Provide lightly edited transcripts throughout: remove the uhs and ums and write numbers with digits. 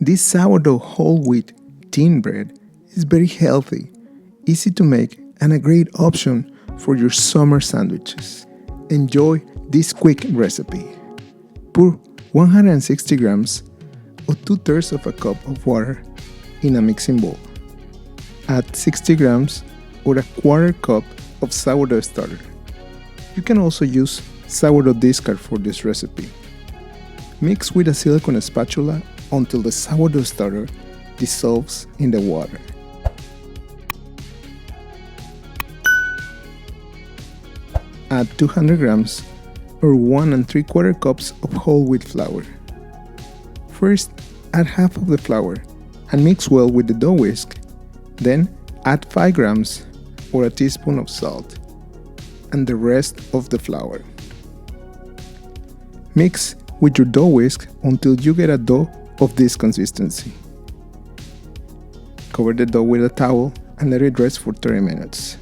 This sourdough whole wheat thin bread is very healthy, easy to make, and a great option for your summer sandwiches. Enjoy this quick recipe. Pour 160 grams or 2/3 of a cup of water in a mixing bowl. Add 60 grams or a 1/4 cup of sourdough starter. You can also use sourdough discard for this recipe. Mix with a silicone spatula until the sourdough starter dissolves in the water. Add 200 grams or 1 3/4 cups of whole wheat flour. First, add half of the flour and mix well with the dough whisk. Then, add 5 grams or a teaspoon of salt and the rest of the flour. Mix with your dough whisk until you get a dough of this consistency. Cover the dough with a towel and let it rest for 30 minutes.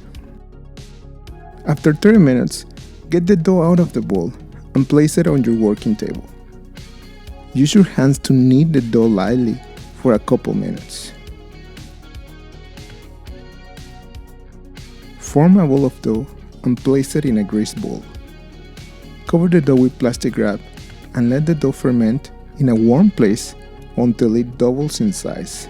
After 30 minutes, get the dough out of the bowl and place it on your working table. Use your hands to knead the dough lightly for a couple minutes. Form a ball of dough and place it in a greased bowl. Cover the dough with plastic wrap and let the dough ferment in a warm place until it doubles in size.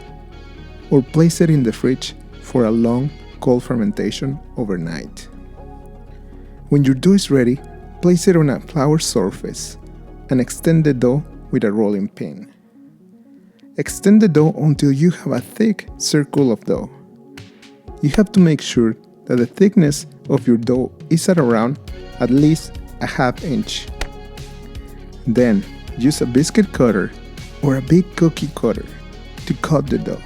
Or place it in the fridge for a long, cold fermentation overnight. When your dough is ready, place it on a flour surface and extend the dough with a rolling pin. Extend the dough until you have a thick circle of dough. You have to make sure that the thickness of your dough is at least a ½ inch. Then, use a biscuit cutter or a big cookie cutter to cut the dough.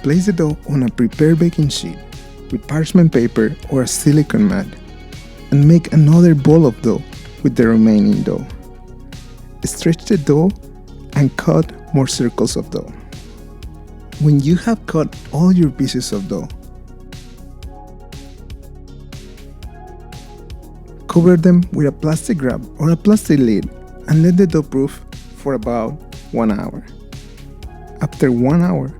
Place the dough on a prepared baking sheet with parchment paper or a silicone mat and make another ball of dough with the remaining dough. Stretch the dough and cut more circles of dough. When you have cut all your pieces of dough, cover them with a plastic wrap or a plastic lid and let the dough proof for about 1 hour. After 1 hour,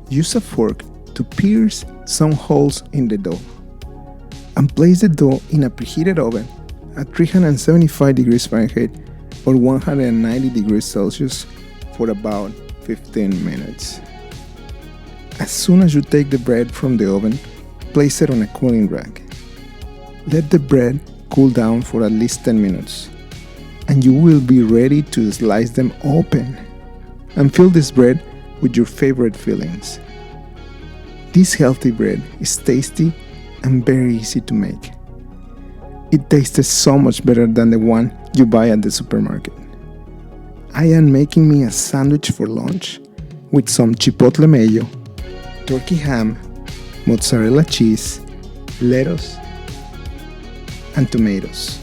use a fork to pierce some holes in the dough and place the dough in a preheated oven at 375 degrees Fahrenheit or 190 degrees Celsius for about 15 minutes. As soon as you take the bread from the oven, place it on a cooling rack. Let the bread cool down for at least 10 minutes and you will be ready to slice them open and fill this bread with your favorite fillings. This healthy bread is tasty and very easy to make. It tastes so much better than the one you buy at the supermarket. I am making me a sandwich for lunch with some chipotle mayo, turkey ham, mozzarella cheese, lettuce, and tomatoes.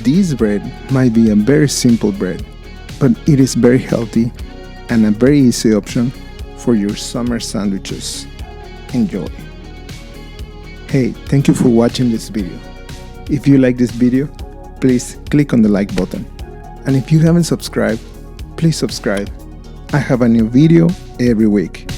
This bread might be a very simple bread, but it is very healthy and a very easy option for your summer sandwiches. Enjoy! Hey, thank you for watching this video. If you like this video, please click on the like button. And if you haven't subscribed, please subscribe. I have a new video every week.